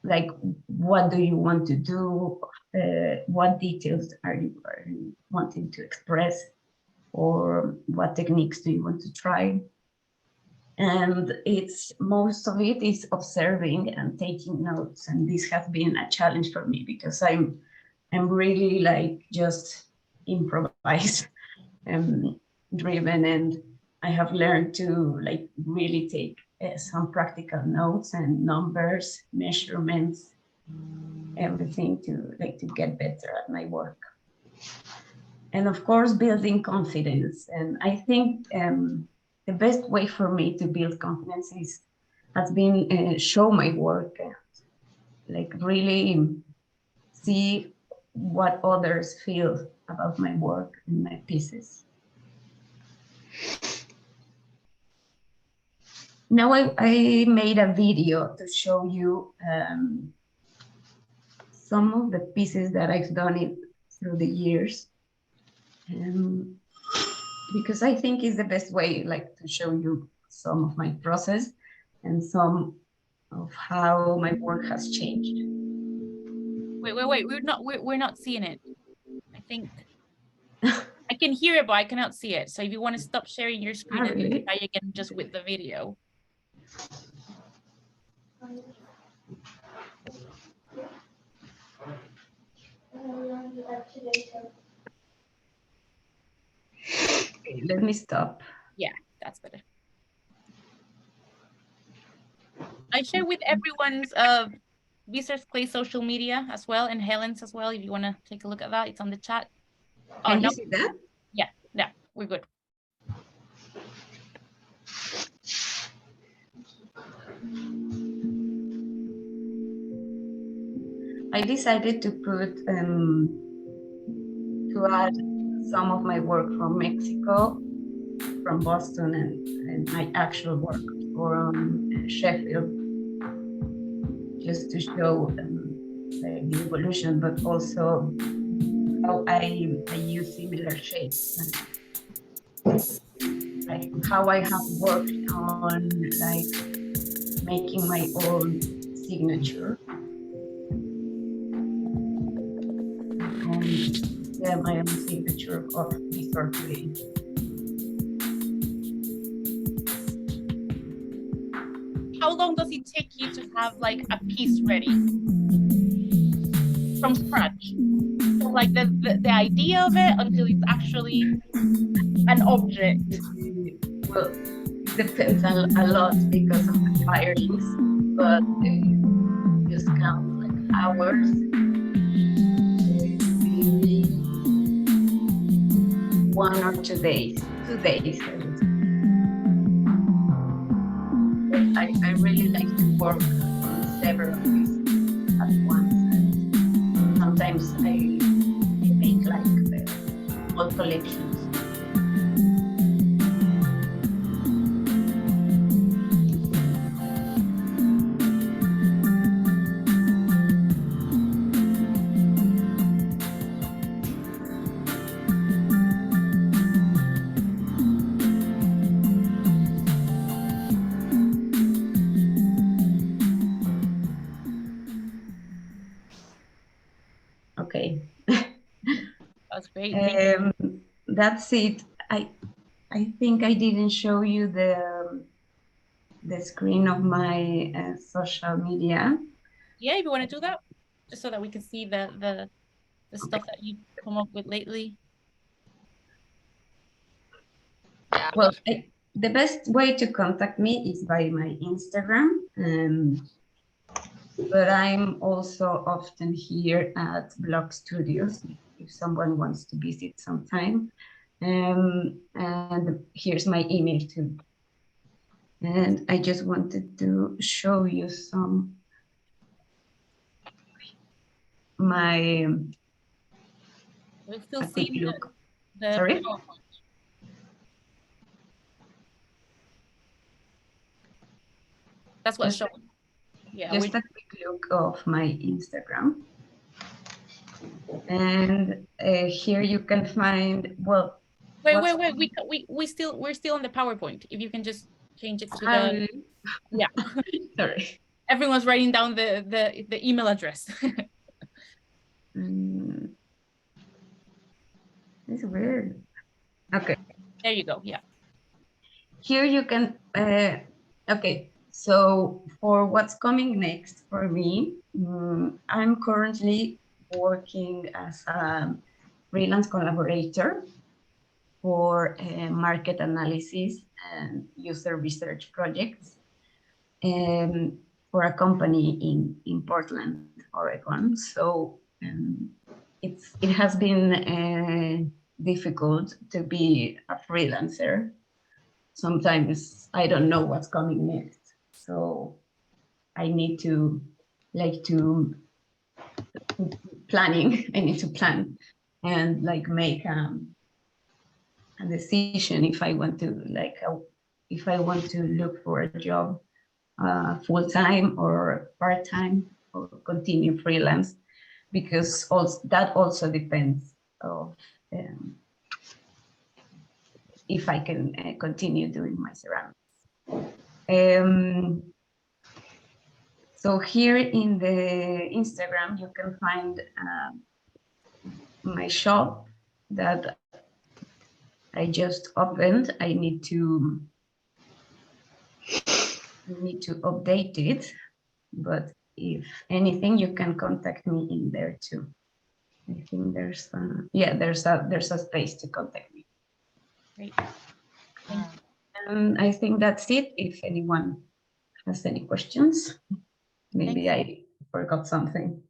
like, what do you want to do? What details are you wanting to express? Or what techniques do you want to try? And most of it is observing and taking notes. And this has been a challenge for me because I'm really like just improvise driven, and I have learned to like really take some practical notes and numbers, measurements, everything to get better at my work. And of course, building confidence. And I think the best way for me to build confidence has been show my work, and like really see what others feel about my work and my pieces. Now I made a video to show you some of the pieces that I've done through the years, because I think it's the best way, like, to show you some of my process and some of how my work has changed. Wait, we're not seeing it. I think I can hear it, but I cannot see it. So if you want to stop sharing your screen and try again just with the video. Okay, let me stop. Yeah, that's better. I share with everyone's Viser's Clay social media as well, and Helen's as well. If you want to take a look at that, it's on the chat. Can you see that? Yeah, we're good. I decided to add some of my work from Mexico, from Boston, and my actual work from Sheffield, just to show the evolution, but also how I use similar shapes, like how I have worked on like making my own signature. Yeah, my own signature of this sort of way. How long does it take you to have like a piece ready from scratch? So, like the idea of it until it's actually an object? Well, depends a lot because of the firings, but just count like hours. Maybe 1 or 2 days. 2 days, I would say. But I really like to work on several pieces at once. And sometimes I make like whole collections. Okay. That's great. Thank you. That's it. I think I didn't show you the screen of my social media. Yeah, if you want to do that, just so that we can see the stuff that you come up with lately. Well, the best way to contact me is by my Instagram. But I'm also often here at Blog Studios if someone wants to visit sometime. And here's my email too. And I just wanted to show you my We're still a quick seeing look. the Sorry? PowerPoint. That's what's Just, showing. Yeah, just a quick look of my Instagram. And here you can find, well, wait. We're still on the PowerPoint. If you can just change it to the yeah. Sorry. Everyone's writing down the email address. It's weird. Okay. There you go. Yeah. Here you can, okay. So for what's coming next for me, I'm currently working as a freelance collaborator for market analysis and user research projects for a company in Portland, Oregon. So it has been difficult to be a freelancer. Sometimes I don't know what's coming next. So I need to planning. I need to plan and make a decision if I want to look for a job full-time or part-time or continue freelance, because that also depends of if I can continue doing my ceramics. So here in the Instagram, you can find my shop that I just opened. I need to update it, but if anything, you can contact me in there too. I think there's a space to contact me. Great. And I think that's it. If anyone has any questions, maybe I forgot something.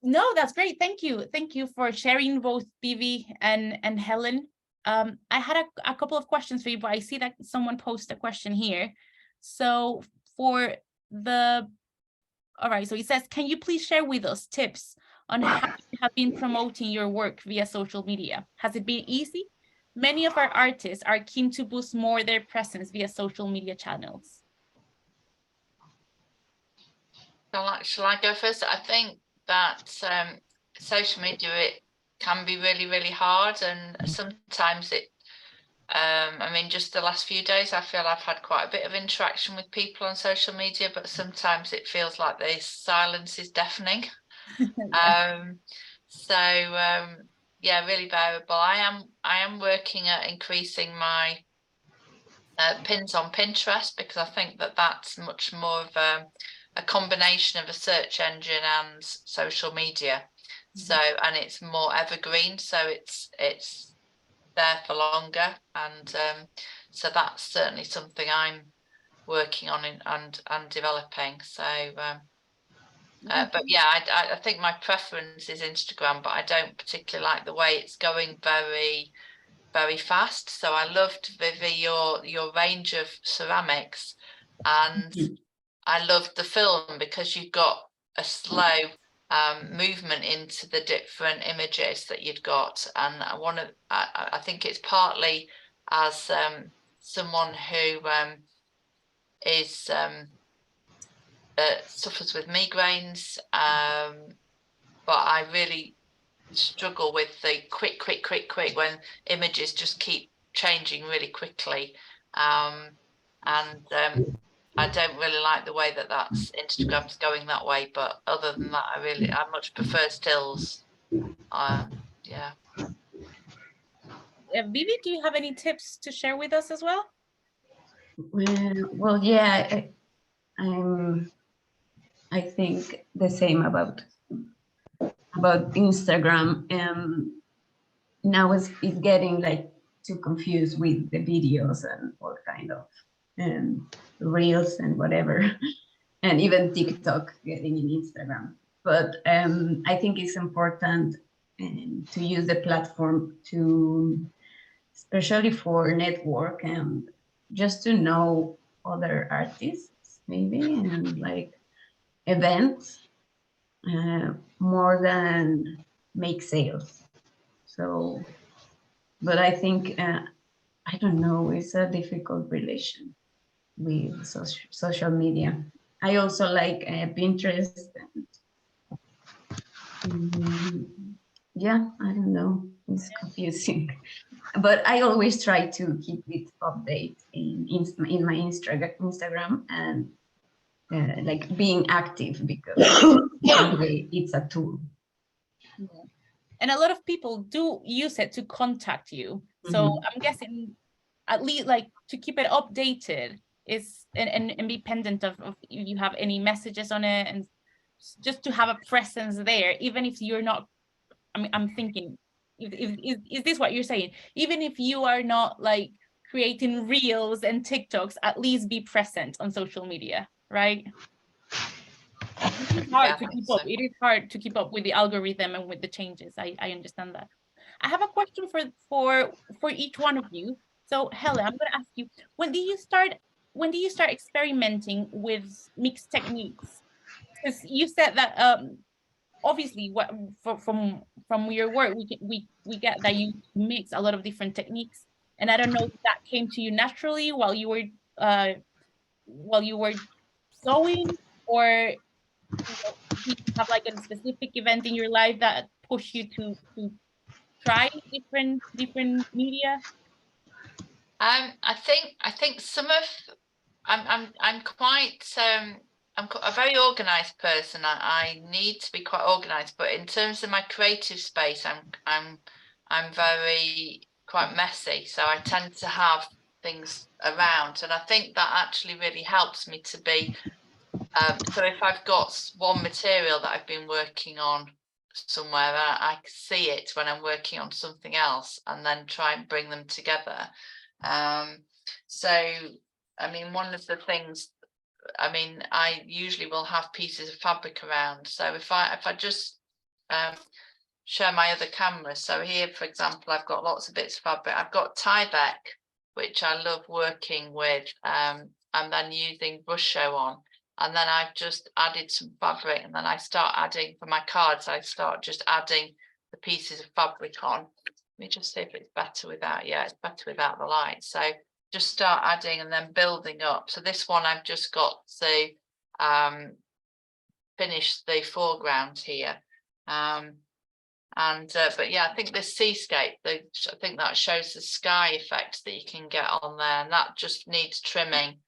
No, that's great. Thank you. Thank you for sharing, both Vivi and Helen. I had a couple of questions for you, but I see that someone posted a question here. So all right, so he says, can you please share with us tips on how you have been promoting your work via social media? Has it been easy? Many of our artists are keen to boost more their presence via social media channels. Shall I go first? I think that social media, it can be really, really hard, and sometimes I mean, just the last few days, I feel I've had quite a bit of interaction with people on social media, but sometimes it feels like the silence is deafening. Yeah, really variable. I am working at increasing my pins on Pinterest, because I think that that's much more of a combination of a search engine and social media. So, and it's more evergreen, so it's there for longer, and so that's certainly something I'm working on and developing. So but yeah, I think my preference is Instagram, but I don't particularly like the way it's going very fast. So I loved, Vivi, your range of ceramics, and I loved the film because you've got a slow movement into the different images that you've got. And I think it's partly as someone who is suffers with migraines, but I really struggle with the quick when images just keep changing really quickly, and I don't really like the way that Instagram's going that way. But other than that, I much prefer stills. Yeah. Vivi, do you have any tips to share with us as well? Well, yeah, I think the same about Instagram. Now it's getting like too confused with the videos and all kind of reels and whatever, and even TikTok getting in Instagram. But I think it's important to use the platform to, especially for network and just to know other artists maybe, and like events, more than make sales. So, but I think, I don't know, it's a difficult relation with social media. I also like Pinterest. Yeah, I don't know, it's confusing. But I always try to keep it update in my Instagram, and like being active, because anyway, it's a tool. Yeah. And a lot of people do use it to contact you. So I'm guessing at least like to keep it updated is and be pendant of if you have any messages on it, and just to have a presence there, even if you're not, I'm thinking, is this what you're saying? Even if you are not like creating reels and TikToks, at least be present on social media, right? It is hard to keep up. It is hard to keep up with the algorithm and with the changes. I understand that. I have a question for each one of you. So Helen, I'm going to ask you, when did you start experimenting with mixed techniques? Because you said that obviously from your work we get that you mix a lot of different techniques, and I don't know if that came to you naturally while you were sewing, or did you have like a specific event in your life that pushed you to try different media? I think some of I'm quite I'm a very organized person. I need to be quite organized, but in terms of my creative space, I'm very quite messy. So I tend to have things around, and I think that actually really helps me to be. So if I've got one material that I've been working on somewhere, I see it when I'm working on something else, and then try and bring them together. So I mean, one of the things, I mean, I usually will have pieces of fabric around. So if I just share my other camera, so here, for example, I've got lots of bits of fabric. I've got Tyvek, which I love working with, and then using brush show on. And then I've just added some fabric, and then I start adding for my cards. I start just adding the pieces of fabric on. Let me just see if it's better without. Yeah, it's better without the light. So just start adding and then building up. So this one I've just got to finish the foreground here. But yeah, I think this seascape, I think that shows the sky effect that you can get on there, and that just needs trimming.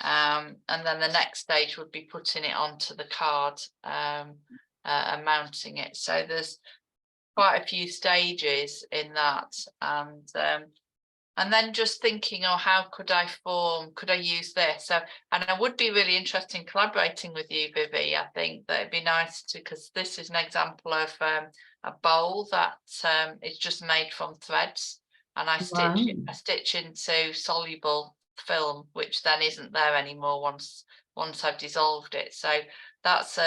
And then the next stage would be putting it onto the card and mounting it. So there's quite a few stages in that, and then just thinking, oh, how could I use this? So, and I would be really interested in collaborating with you, Vivi. I think that it'd be nice to, because this is an example of a bowl that is just made from threads. and I Wow. stitch into soluble film, which then isn't there anymore once I've dissolved it. So that's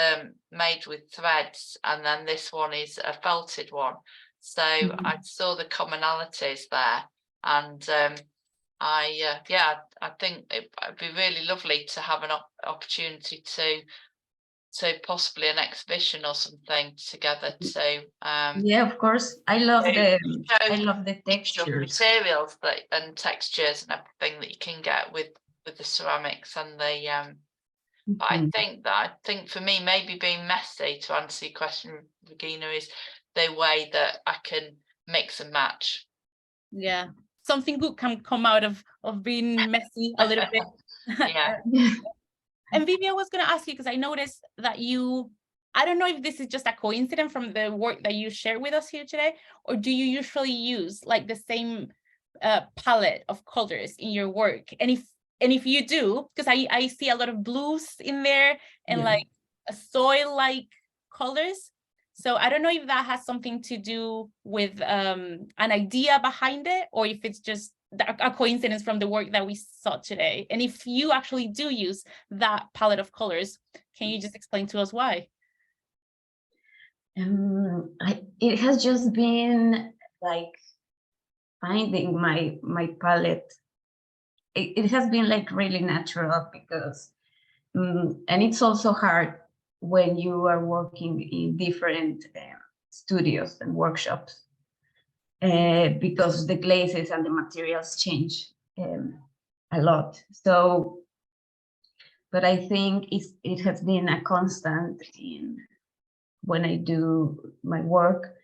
made with threads, and then this one is a felted one. So I saw the commonalities there, and I think it'd be really lovely to have an opportunity to possibly an exhibition or something together to Yeah, of course. I love the textures. materials and textures and everything that you can get with the ceramics and the but I think for me, maybe being messy, to answer your question, Regina, is the way that I can mix and match. Yeah, something good can come out of being messy a little bit. Yeah. And Vivi, I was going to ask you, because I noticed that I don't know if this is just a coincidence from the work that you shared with us here today, or do you usually use like the same palette of colors in your work? And if you do, because I see a lot of blues in there and like a soil-like colors. So I don't know if that has something to do with an idea behind it, or if it's just a coincidence from the work that we saw today. And if you actually do use that palette of colors, can you just explain to us why? It has just been like finding my palette. It has been like really natural, because and it's also hard when you are working in different studios and workshops, because the glazes and the materials change a lot. So, but I think it has been a constant when I do my work,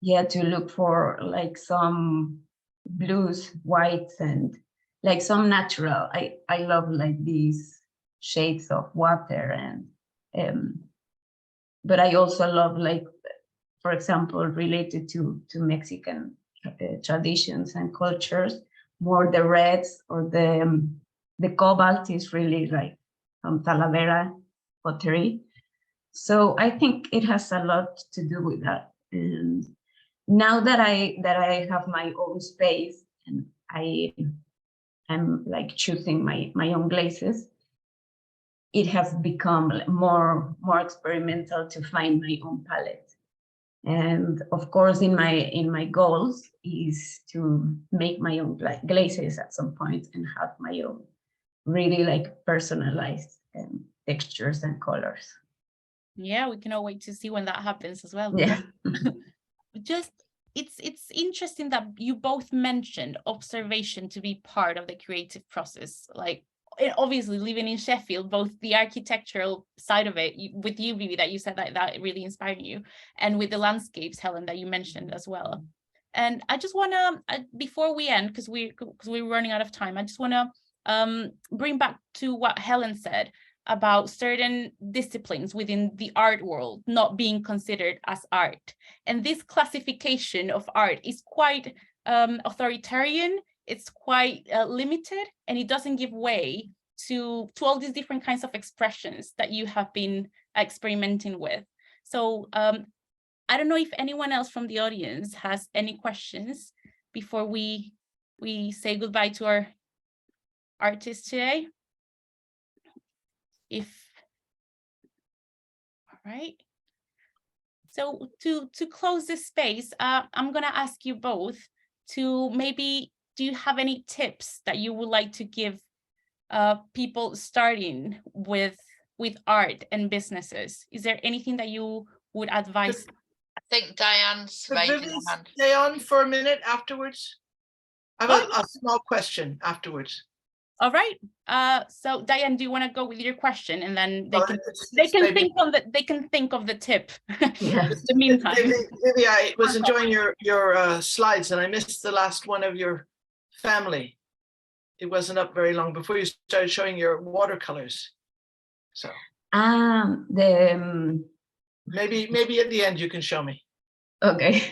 to look for like some blues, whites, and like some natural. I love like these shades of water, and but I also love, like, for example, related to Mexican traditions and cultures, more the reds, or the cobalt is really like from Talavera pottery. So I think it has a lot to do with that. And now that I have my own space, and I'm like choosing my own glazes, it has become more experimental to find my own palette. And of course, in my goals is to make my own glazes at some point, and have my own really like personalized textures and colors. Yeah, we cannot wait to see when that happens as well. Yeah. Just it's interesting that you both mentioned observation to be part of the creative process. Like, obviously living in Sheffield, both the architectural side of it, with you, Vivi, that you said that really inspired you, and with the landscapes, Helen, that you mentioned as well. And I just want to, before we end, because we're running out of time, I just want to bring back to what Helen said about certain disciplines within the art world not being considered as art. And this classification of art is quite authoritarian, it's quite limited, and it doesn't give way to all these different kinds of expressions that you have been experimenting with. So I don't know if anyone else from the audience has any questions before we say goodbye to our artists today. All right. So to close this space, I'm gonna ask you both to maybe, do you have any tips that you would like to give people starting with art and businesses? Is there anything that you would advise? I think Diane's raising her hand. Stay on for a minute afterwards. I have a small question afterwards. All right. So Diane, do you want to go with your question, and then they can think of the tip. Yeah. In the meantime. Vivi, I was enjoying your slides, and I missed the last one of your family. It wasn't up very long before you started showing your watercolors. So maybe at the end you can show me. Okay.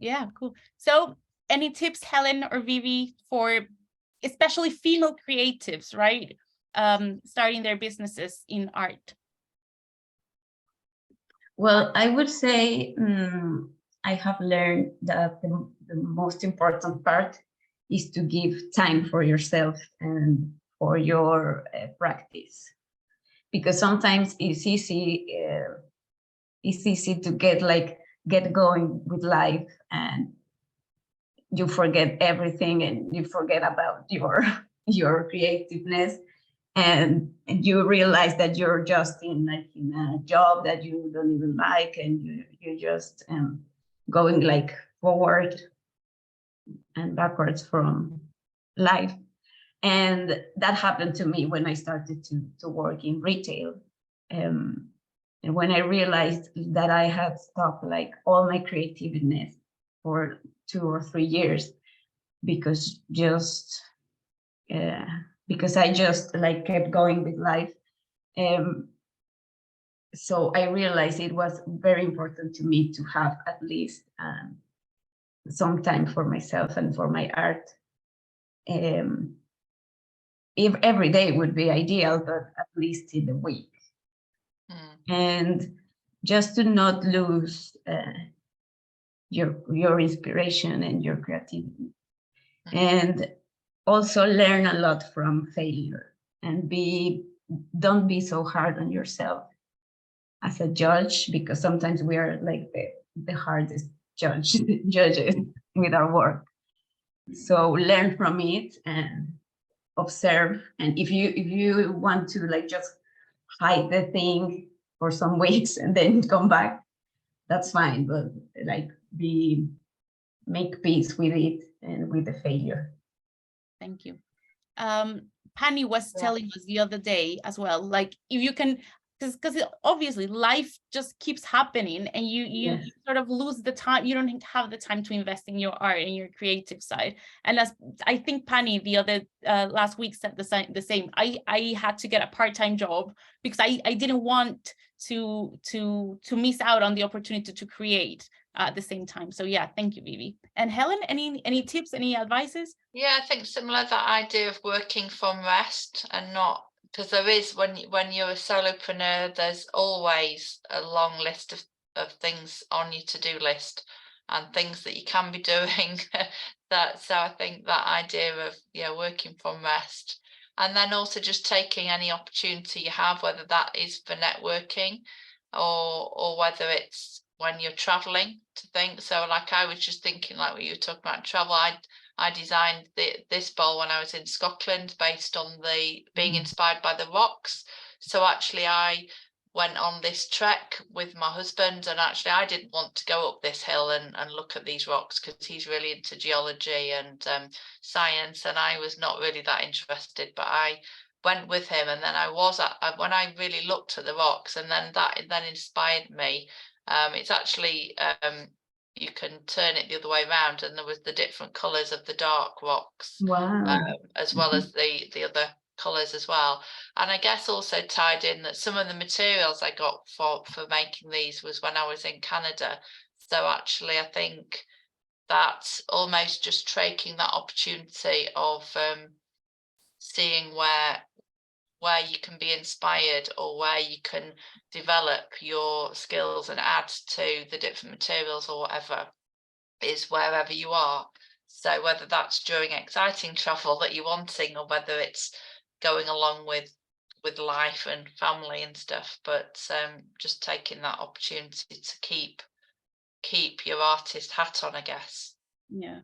Yeah, cool. So any tips, Helen or Vivi, for especially female creatives, right? Starting their businesses in art? Well, I would say I have learned that the most important part is to give time for yourself and for your practice, because sometimes it's easy to get going with life, and you forget everything, and you forget about your creativeness, and you realize that you're just in a job that you don't even like, and you're just going like forward and backwards from life. And that happened to me when I started to work in retail. And when I realized that I had stopped like all my creativeness for 2 or 3 years, because I just like kept going with life. So I realized it was very important to me to have at least some time for myself and for my art. If every day would be ideal, but at least in the week. And just to not lose your inspiration and your creativity. And also learn a lot from failure, and don't be so hard on yourself as a judge, because sometimes we are like the hardest judges with our work. So learn from it and observe. And if you want to like just hide the thing for some weeks and then come back, that's fine, but like make peace with it and with the failure. Thank you. Pani was telling us the other day as well, like if you can, because obviously life just keeps happening, and you sort of lose the time. You don't have the time to invest in your art and your creative side. And as I think Pani the other last week said the same. I had to get a part-time job because I didn't want to miss out on the opportunity to create at the same time. So yeah, thank you, Vivi. And Helen, any tips, any advices? Yeah, I think similar, that idea of working from rest, and not, because there is, when you're a solopreneur, there's always a long list of things on your to-do list and things that you can be doing. So I think that idea of working from rest, and then also just taking any opportunity you have, whether that is for networking or whether it's when you're traveling, to think. So like I was just thinking, like what you were talking about travel, I designed this bowl when I was in Scotland based on being inspired by the rocks. So actually I went on this trek with my husband, and actually I didn't want to go up this hill and look at these rocks, because he's really into geology and science, and I was not really that interested, but I went with him. And then when I really looked at the rocks, and then that inspired me. It's actually you can turn it the other way around, and there was the different colors of the dark rocks. Wow. As well as the other colors as well. And I guess also tied in that some of the materials I got for making these was when I was in Canada. So actually I think that's almost just taking that opportunity of seeing where you can be inspired, or where you can develop your skills and add to the different materials, or whatever, is wherever you are. So whether that's during exciting travel that you're wanting, or whether it's going along with life and family and stuff, but just taking that opportunity to keep your artist hat on, I guess. Yeah.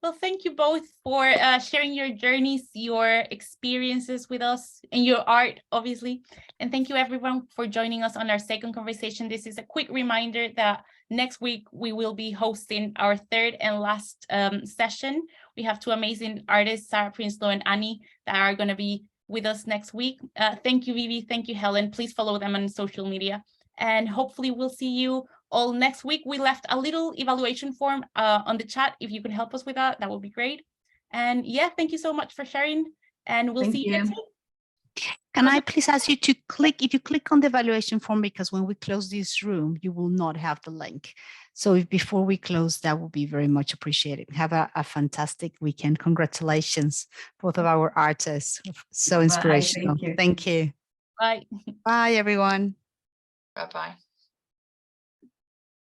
Well, thank you both for sharing your journeys, your experiences with us, and your art, obviously. And thank you, everyone, for joining us on our second conversation. This is a quick reminder that next week we will be hosting our third and last session. We have two amazing artists, Sarah Prinsloo and Annie, that are going to be with us next week. Thank you, Vivi. Thank you, Helen. Please follow them on social media. And hopefully we'll see you all next week. We left a little evaluation form on the chat. If you can help us with that, that would be great. And yeah, thank you so much for sharing, and we'll see you next week. Can I please ask you to click, if you click on the evaluation form, because when we close this room, you will not have the link. So if before we close, that will be very much appreciated. Have a fantastic weekend. Congratulations, both of our artists. So inspirational. Bye, thank you. Bye. Bye, everyone. Bye-bye.